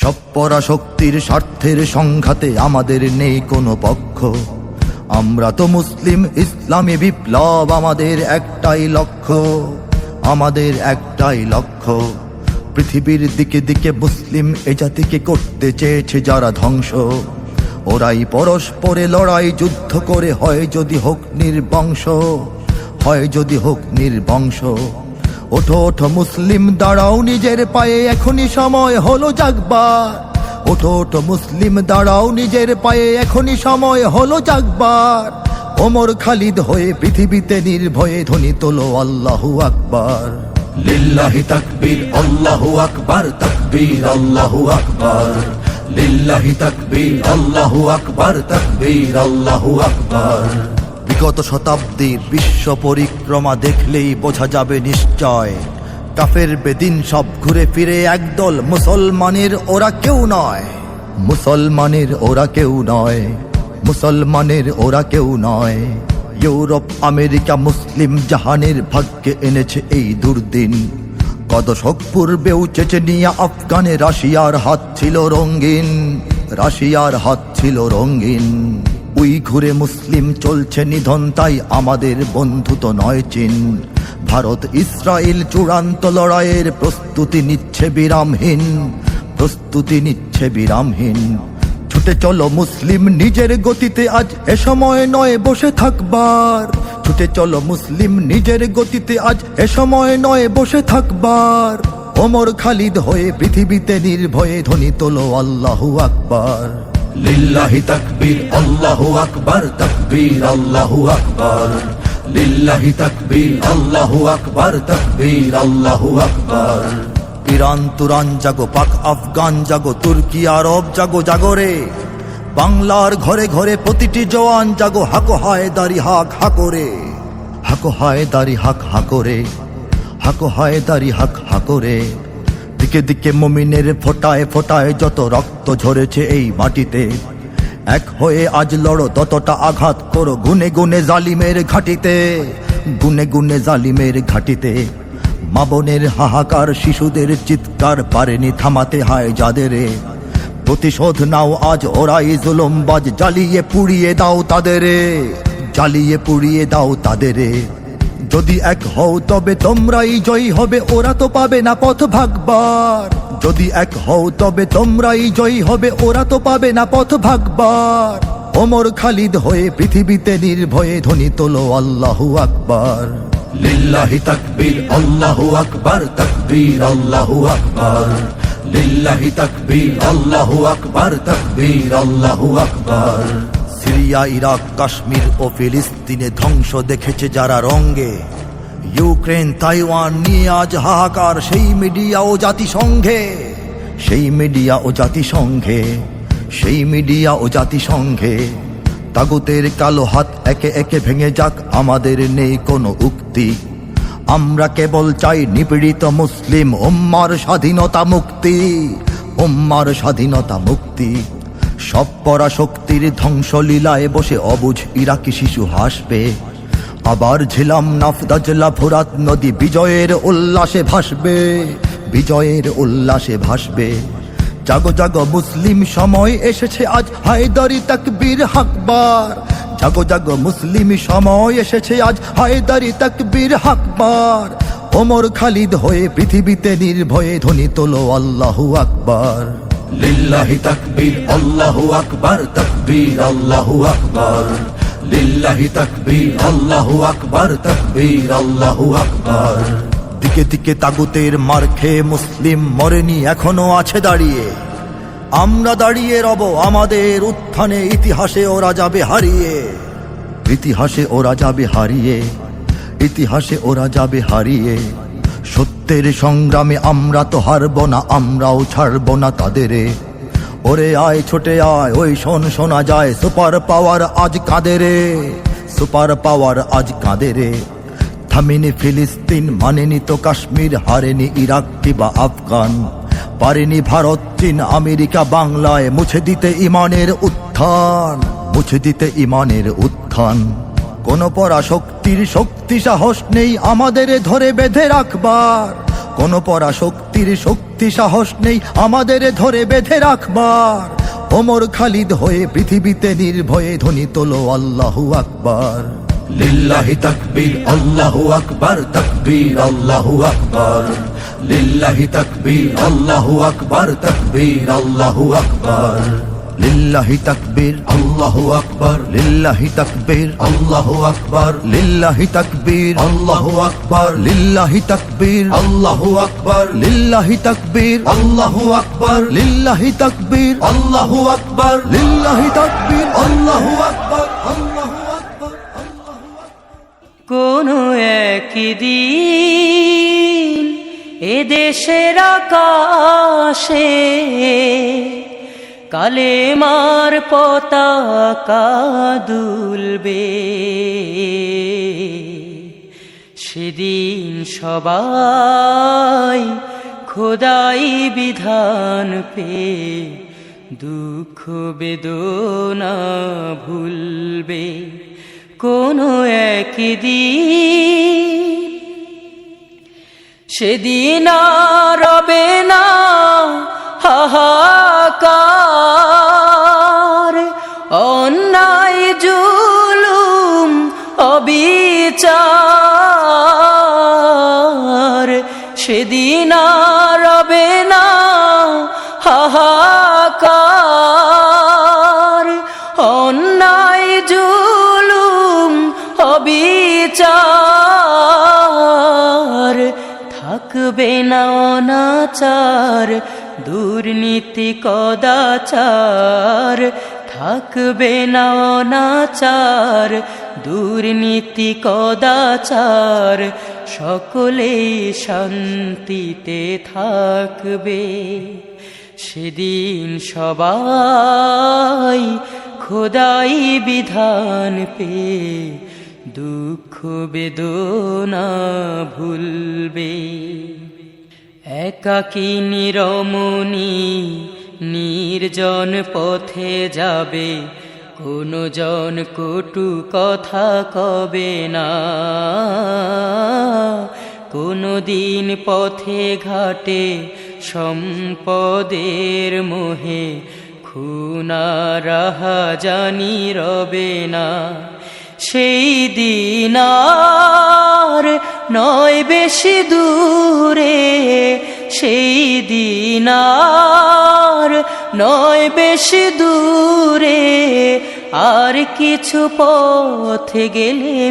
সব পরাশক্তির স্বার্থের সংঘাতে আমাদের নেই কোনো পক্ষ। আমরা তো মুসলিম, ইসলামী বিপ্লব আমাদের একটাই লক্ষ্য, আমাদের একটাই লক্ষ্য। পৃথিবীর দিকে দিকে মুসলিম এ জাতিকে করতে চেয়েছে যারা ধ্বংস, ওরাই পরস্পরে লড়াই যুদ্ধ করে হয় যদি হোক নির্বংশ, হয় যদি হোক নির্বংশ। ওঠো ওঠো মুসলিম দাঁড়াও নিজের পায়ে, এখনই সময় হলো জাগবার। ওঠো ওঠো মুসলিম দাঁড়াও নিজের পায়ে, এখনই সময় হলো জাগবার। ওমর খালিদ হয়ে পৃথিবীতে নির্ভয়ে ধ্বনি তোলো আল্লাহু আকবার। লিল্লাহি তাকবীর, আল্লাহু আকবার, তাকবীর, আল্লাহু আকবার। লিল্লাহি তাকবীর, আল্লাহু আকবার, তাকবীর, আল্লাহু আকবার। বিগত শতাব্দীর বিশ্ব পরিক্রমা দেখলেই বোঝা যাবে নিশ্চয়, কাফের বেদিন সব ঘুরে ফিরে একদল, মুসলমানের ওরা কেউ নয়, মুসলমানের ওরা কেউ নয়, মুসলমানের ওরা কেউ নয়। ইউরোপ আমেরিকা মুসলিম জাহানের ভাগ্যে এনেছে এই দুর্দিন। কত শক পূর্বেও চেচেনিয়া আফগানে রাশিয়ার হাত ছিল রঙিন, রাশিয়ার হাত ছিল রঙিন। উইঘুরে মুসলিম চলছে নিধন, তাই আমাদের বন্ধু তো নয় চীন। ভারত ইসরায়েল চূড়ান্ত লড়াইয়ের প্রস্তুতি নিচ্ছে বিরামহীন, প্রস্তুতি নিচ্ছে বিরামহীন। ছুটে চলো মুসলিম নিজের গতিতে, আজ এ সময় নয় বসে থাকবার। ছুটে চলো মুসলিম নিজের গতিতে, আজ এ সময় নয় বসে থাকবার। ওমর খালিদ হয়ে পৃথিবীতে নির্ভয়ে ধ্বনি তোলো আল্লাহু আকবার। লিল্লাহি তাকবীর, আল্লাহু আকবার, তাকবীর, আল্লাহু আকবার। লিল্লাহি তাকবীর, আল্লাহু আকবার, তাকবীর, আল্লাহু আকবার। ইরান তুরান জাগো, পাক আফগান জাগো, তুর্কি আরব জাগো, জাগরে বাংলার ঘরে ঘরে প্রতিটি জওয়ান জাগো। হাকো হায়দারি হাক হাকরে, হাকো হায়দারি হাক হাকরে, হাকো হায়দারি হাক হাকরে। দিকে দিকে মুমিনের ফোটায় ফোটায় যত রক্ত ঝরেছে এই মাটিতে, এক হয়ে আজ লড়ো, ততটা আঘাত করো গুনে গুনে জালিমের ঘাটিতে, গুনে গুনে জালিমের ঘাটিতে। মা বোনের হাহাকার, শিশুদের চিৎকার পারেনি থামাতে হয় যাদেরে। প্রতিশোধ নাও আজ ওরাই জুলুমবাজ, জ্বালিয়ে পুড়িয়ে দাও তাদেরে, জ্বালিয়ে পুড়িয়ে দাও তাদেরে। যদি এক হও তবে তোমরাই জয়ী হবে, ওরা তো পাবে না পথ ভাগবার। যদি এক হও তবে তোমরাই জয়ী হবে, ওরা তো পাবে না পথ ভাগবার। ওমর খালিদ হয়ে পৃথিবীতে নির্ভয়ে ধ্বনি তোলো আল্লাহু আকবার। লিল্লাহি তাকবীর, আল্লাহু আকবার, তাকবীর, আল্লাহু আকবার। লিল্লাহি তাকবীর, আল্লাহু আকবার, তাকবীর, আল্লাহু আকবার। সিরিয়া, ইরাক, কাশ্মীর ও ফিলিস্তিনে ধ্বংস দেখেছে যারা রঙ্গে, ইউক্রেন, তাইওয়ান নিয়ে আজ হাহাকার সেই মিডিয়া ও জাতিসংঘে, সেই মিডিয়া ও জাতিসংঘে, সেই মিডিয়া ও জাতিসংঘে। তাগুতের কালো হাত একে একে ভেঙে যাক, আমাদের নেই কোনো উক্তি। আমরা কেবল চাই নিপীড়িত মুসলিম উম্মার স্বাধীনতা মুক্তি, উম্মার স্বাধীনতা মুক্তি। সব পরাশক্তির ধ্বংসলীলায় বসে অবুঝ ইরাকি শিশু হাসবে। আবার ঝিলাম নাফদাজলা ফোরাত নদী বিজয়ের উল্লাসে ভাসবে, বিজয়ের উল্লাসে ভাসবে। জাগো জাগো মুসলিম, সময় এসেছে আজ হায়দারি তাকবীর হাকবার। জাগো জাগো মুসলিম, সময় এসেছে আজ হায়দারি তাকবীর হাকবার। ওমর খালিদ হয়ে পৃথিবীতে নির্ভয়ে ধ্বনি তোলো আল্লাহু আকবার। লিল্লাহি তাকবীর, আল্লাহু আকবার, তাকবীর, আল্লাহু আকবার। লিল্লাহি তাকবীর, আল্লাহু আকবার, তাকবীর, আল্লাহু আকবার। দিকে দিকে তাগুতের মার খেয়ে মুসলিম মরেনি, এখনো আছে দাঁড়িয়ে। আমরা দাঁড়িয়ে রব আমাদের উত্থানে, ইতিহাসে ওরা যাবে হারিয়ে, ইতিহাসে ওরা যাবে হারিয়ে, ইতিহাসে ওরা যাবে হারিয়ে। সত্যের সংগ্রামে আমরা তো হারব না, আমরাও ছাড়ব না তাদেরে। ওরে আয় ছোটে আয়, ওই শোন শোনা যায়, সুপার পাওয়ার আজ কাঁদে রে, সুপার পাওয়ার আজ কাঁদে রে। থামেনি ফিলিস্তিন, মানেনি তো কাশ্মীর, হারেনি ইরাক কিবা আফগান। পারেনি ভারত, চীন, আমেরিকা বাংলায় মুছে দিতে ইমানের উত্থান, মুছে দিতে ইমানের উত্থান। কোন পরাশক্তির শক্তি সাহস নেই আমাদের ধরে বেঁধে রাখবার, কোন পরাশক্তির শক্তি শক্তি সাহস নেই আমাদের ধরে বেঁধে রাখবার। ওমর খালিদ হয়ে পৃথিবীতে নির্ভয়ে ধ্বনি তোলো আল্লাহু আকবার। লিল্লাহি তাকবীর আল্লাহু আকবার তাকবীর আল্লাহু আকবার। লিল্লাহি তাকবীর আল্লাহু আকবার তাকবীর আল্লাহু আকবার। লিল্লাহি তাকবীর আল্লাহু আকবার। লিল্লাহি তাকবীর আল্লাহু আকবার। লিল্লাহি তাকবীর আল্লাহু আকবার। লিল্লাহি তাকবীর আল্লাহু আকবার। লিল্লাহি তাকবীর আল্লাহু আকবার। লিল্লাহি তাকবীর আল্লাহু আকবার। লিল্লাহি তাকবীর আল্লাহু আকবার। আল্লাহু আকবার। কোনো একদিন এ দেশের আকাশে কালেমার পতাকা দুলবে। সেদিন সবাই খোদাই বিধান পে দুঃখ বেদনা ভুলবে। কোনো একদিন সেদিন আর রবে না হাহাকার, অন্যায় জুলুম অবিচার। সেদিন আর রবে না হাহাকার, অন্যায় জুলুম অবিচার। থাকবে না অনাচার দুর্নীতি কদাচার। থাকবে না অনাচার দুর্নীতি কদাচার। সকলেই শান্তিতে থাকবে। সেদিন সবাই খোদাই বিধান পে দুঃখ বেদনা ভুলবে। একাকিনী রমণী নির্জন পথে যাবে, কোনো জন কটু কথা কবে না। কোনো দিন পথে ঘাটে সম্পদের মোহে খুনা রাহাজানি রবে না। সেই দিন আর নয় বেশি দূরে, সেই দিন আর নয় বেশি দূরে। আর কিছু পথ গেলে